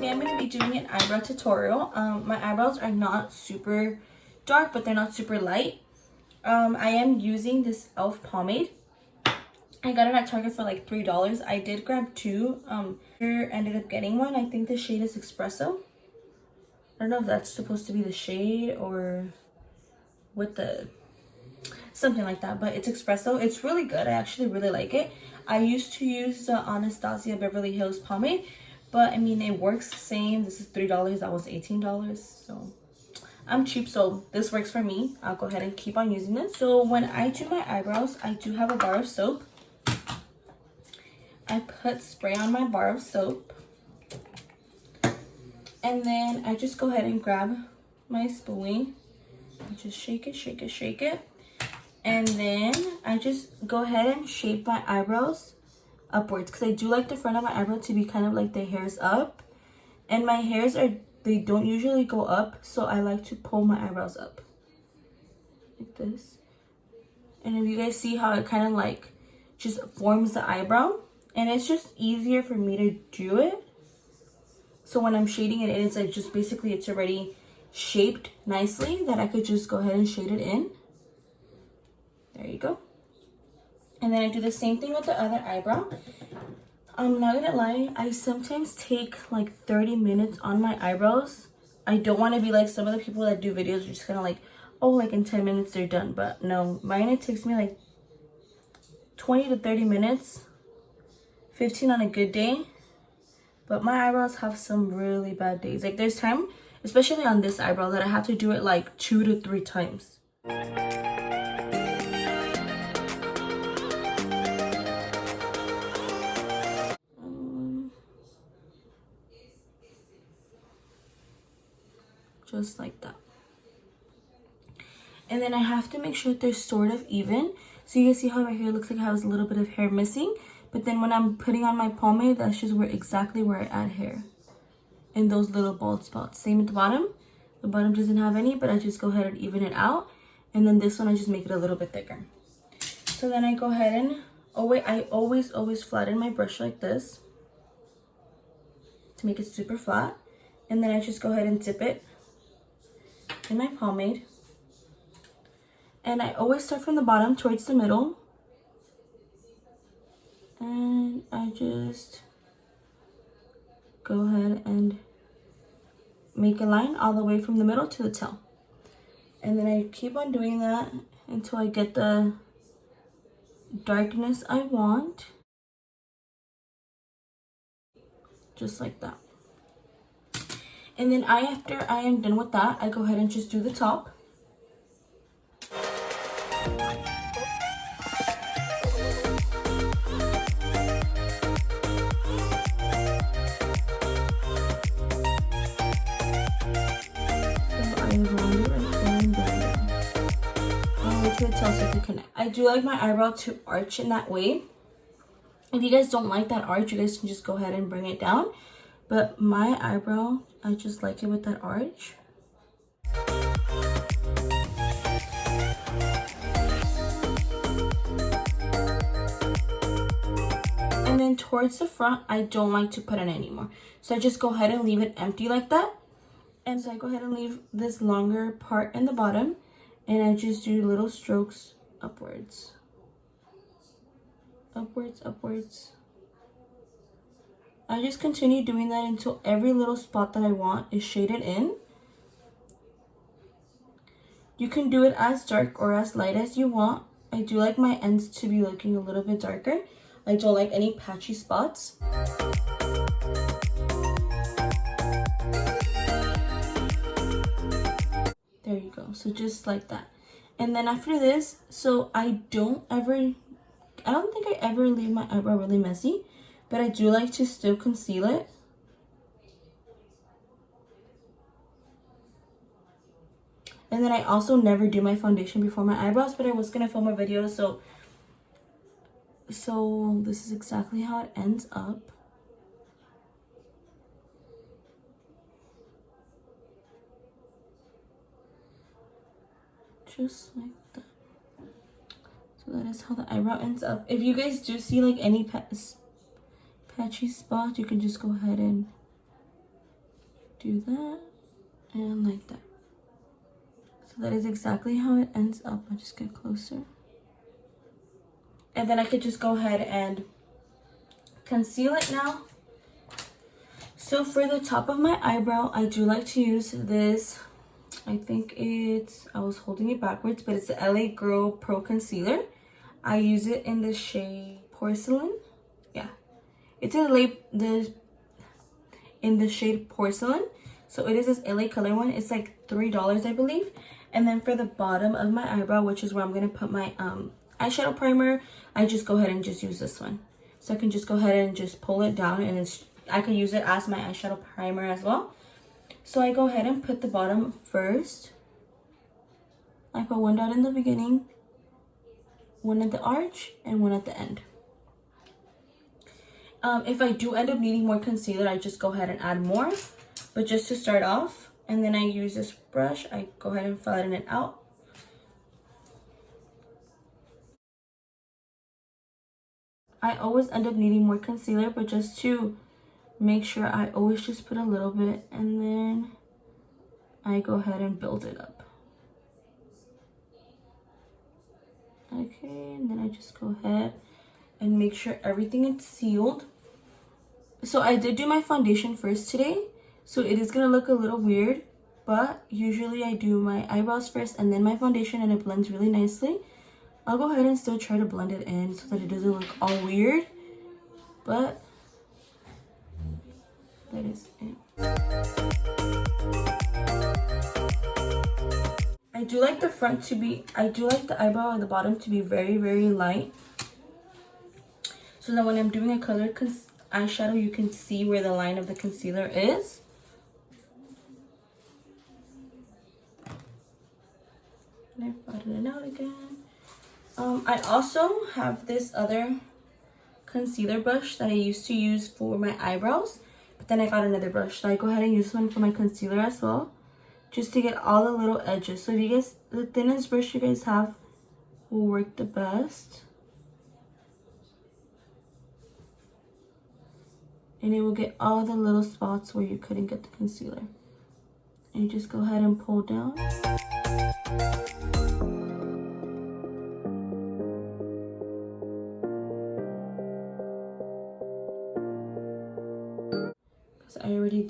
Today I'm going to be doing an eyebrow tutorial. My eyebrows are not super dark, but they're not super light. I am using this Elf Pomade. I got it at Target for like $3. I did grab two. Here ended up getting one. I think the shade is Espresso. I don't know if that's supposed to be the shade or with the something like that, but it's Espresso. It's really good. I actually really like it. I used to use the Anastasia Beverly Hills pomade, but I mean it works the same. This is $3. That was $18, so I'm cheap, so this works for me. I'll go ahead and keep on using this. So when I do my eyebrows, I do have a bar of soap. I put spray on my bar of soap, and then I just go ahead and grab my spoolie and just shake it, and then I just go ahead and shape my eyebrows upwards, because I do like the front of my eyebrow to be kind of like the hairs up, and my hairs they don't usually go up, so I like to pull my eyebrows up like this. And if you guys see how it kind of like just forms the eyebrow, and it's just easier for me to do it. So when I'm shading it in, it's like just basically it's already shaped nicely that I could just go ahead and shade it in. There you go. And then I do the same thing with the other eyebrow. I'm not gonna lie, I sometimes take like 30 minutes on my eyebrows. I don't want to be like some of the people that do videos are just kind of like, oh, like in 10 minutes they're done. But no, mine, it takes me like 20 to 30 minutes, 15 on a good day. But my eyebrows have some really bad days. Like there's time, especially on this eyebrow, that I have to do it like 2 to 3 times. Just like that. And then I have to make sure that they're sort of even. So you can see how right here looks like it has a little bit of hair missing. But then when I'm putting on my pomade, that's just exactly where I add hair. In those little bald spots. Same at the bottom. The bottom doesn't have any, but I just go ahead and even it out. And then this one, I just make it a little bit thicker. So then I go ahead and, I always flatten my brush like this to make it super flat. And then I just go ahead and dip it in my pomade. And I always start from the bottom towards the middle. And I just go ahead and make a line all the way from the middle to the tail. And then I keep on doing that until I get the darkness I want. Just like that. And then after I am done with that, I go ahead and just do the top. To the tail so it can connect. I do like my eyebrow to arch in that way. If you guys don't like that arch, you guys can just go ahead and bring it down. But my eyebrow, I just like it with that arch. And then towards the front, I don't like to put it anymore. So I just go ahead and leave it empty like that. And so I go ahead and leave this longer part in the bottom. And I just do little strokes upwards. Upwards. I just continue doing that until every little spot that I want is shaded in. You can do it as dark or as light as you want. I do like my ends to be looking a little bit darker. I don't like any patchy spots. There you go. So just like that. And then after this, so I don't think I ever leave my eyebrow really messy, but I do like to still conceal it. And then I also never do my foundation before my eyebrows, but I was gonna film a video, so this is exactly how it ends up. Just like that. So that is how the eyebrow ends up. If you guys do see like any patchy spots, you can just go ahead and do that and like that. So that is exactly how it ends up. I'll just get closer. And then I could just go ahead and conceal it now. So for the top of my eyebrow, I do like to use this. I think it's, I was holding it backwards, but it's the LA Girl Pro Concealer. I use it in the shade Porcelain. Yeah, it's in the shade Porcelain. So it is this LA color one. It's like $3, I believe. And then for the bottom of my eyebrow, which is where I'm gonna put my eyeshadow primer, I just go ahead and just use this one. So I can just go ahead and just pull it down, and I can use it as my eyeshadow primer as well. So I go ahead and put the bottom first. I put one dot in the beginning, one at the arch, and one at the end. If I do end up needing more concealer, I just go ahead and add more. But just to start off, and then I use this brush, I go ahead and flatten it out. I always end up needing more concealer, but just to make sure, I always just put a little bit, and then I go ahead and build it up. Okay, and then I just go ahead and make sure everything is sealed. So I did do my foundation first today, so it is gonna look a little weird, but usually I do my eyebrows first and then my foundation, and it blends really nicely. I'll go ahead and still try to blend it in so that it doesn't look all weird, but that is it. I do like the eyebrow at the bottom to be very, very light, so that when I'm doing a colored eyeshadow, you can see where the line of the concealer is. And I flatten it out again. I also have this other concealer brush that I used to use for my eyebrows, but then I got another brush, so I go ahead and use this one for my concealer as well, just to get all the little edges. So if you guys, the thinnest brush you guys have will work the best, and it will get all the little spots where you couldn't get the concealer. And you just go ahead and pull down. I already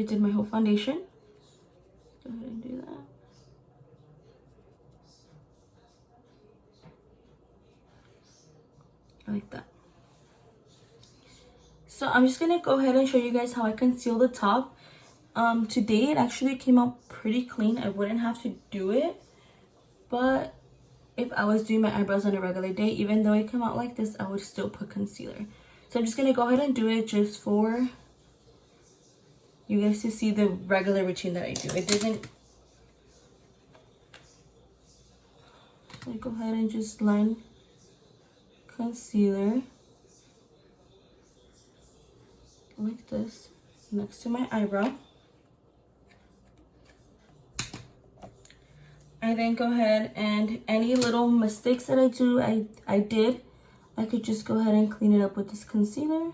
did my whole foundation. Go ahead and do that. Like that. So I'm just gonna go ahead and show you guys how I conceal the top. Today it actually came out pretty clean. I wouldn't have to do it, but if I was doing my eyebrows on a regular day, even though it came out like this, I would still put concealer. So I'm just gonna go ahead and do it just for you guys to see the regular routine that I do. It doesn't. So I go ahead and just line concealer like this next to my eyebrow. I then go ahead and any little mistakes that I do, I could just go ahead and clean it up with this concealer.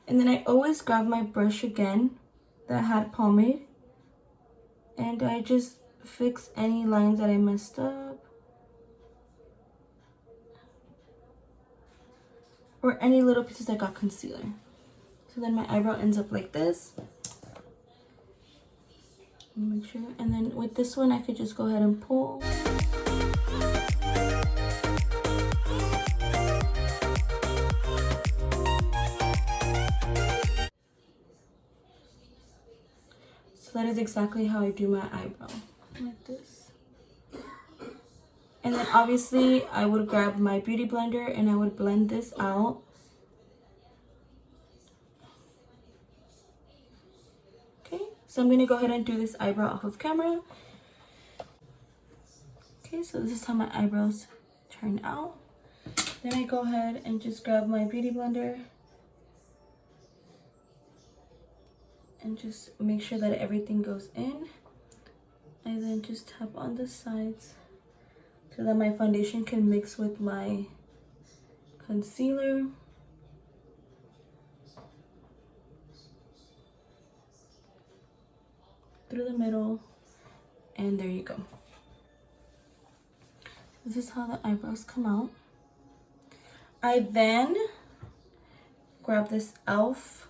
And then I always grab my brush again that had pomade, and I just fix any lines that I messed up, or any little pieces that got concealer. So then my eyebrow ends up like this. Make sure. And then with this one, I could just go ahead and pull. So that is exactly how I do my eyebrow, like this. And then obviously I would grab my beauty blender and I would blend this out. Okay, So I'm gonna go ahead and do this eyebrow off of camera. Okay, so this is how my eyebrows turn out. Then I go ahead and just grab my beauty blender and just make sure that everything goes in. I then just tap on the sides so that my foundation can mix with my concealer. Through the middle, and there you go. This is how the eyebrows come out. I then grab this Elf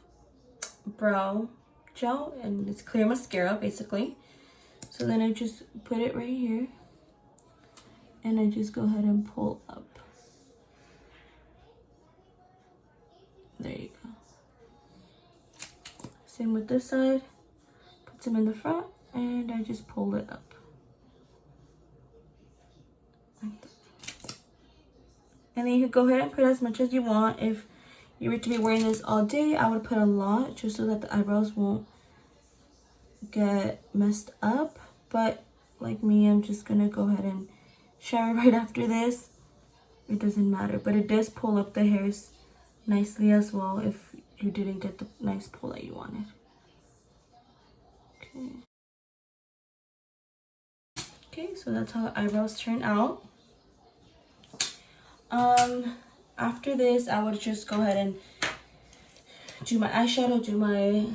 brow gel, and it's clear mascara basically. So then I just put it right here, and I just go ahead and pull up. There you go. Same with this side. Put some in the front, and I just pull it up. Like that. And then you can go ahead and put as much as you want. If you were to be wearing this all day, I would put a lot just so that the eyebrows won't get messed up. But like me, I'm just gonna go ahead and shower right after this. It doesn't matter, but it does pull up the hairs nicely as well if you didn't get the nice pull that you wanted. Okay, so that's how eyebrows turn out. After this, I would just go ahead and do my eyeshadow, do my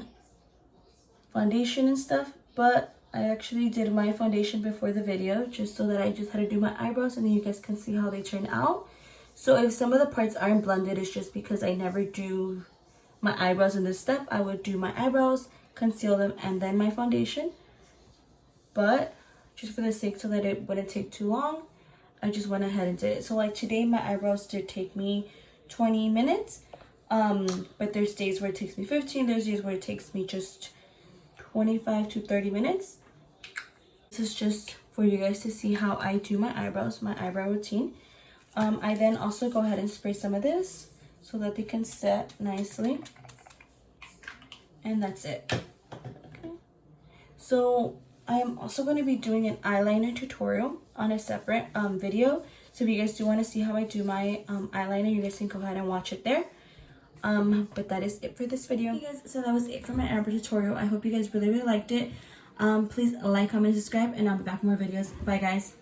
foundation and stuff. But I actually did my foundation before the video just so that I just had to do my eyebrows, and then you guys can see how they turn out. So if some of the parts aren't blended, it's just because I never do my eyebrows in this step. I would do my eyebrows, conceal them, and then my foundation. But just for the sake so that it wouldn't take too long, I just went ahead and did it. So like today, my eyebrows did take me 20 minutes. But there's days where it takes me 15. There's days where it takes me just 25 to 30 minutes. This is just for you guys to see how I do my eyebrows, my eyebrow routine. I then also go ahead and spray some of so that they can set nicely. And that's it. Okay. So I am also going to be doing an eyeliner tutorial on a separate video. So if you guys do want to see how I do my eyeliner, you guys can go ahead and watch it there. But that is it for this video. Okay guys, so that was it for my eyebrow tutorial. I hope you guys really liked it. Please like, comment, and subscribe, and I'll be back with more videos. Bye guys.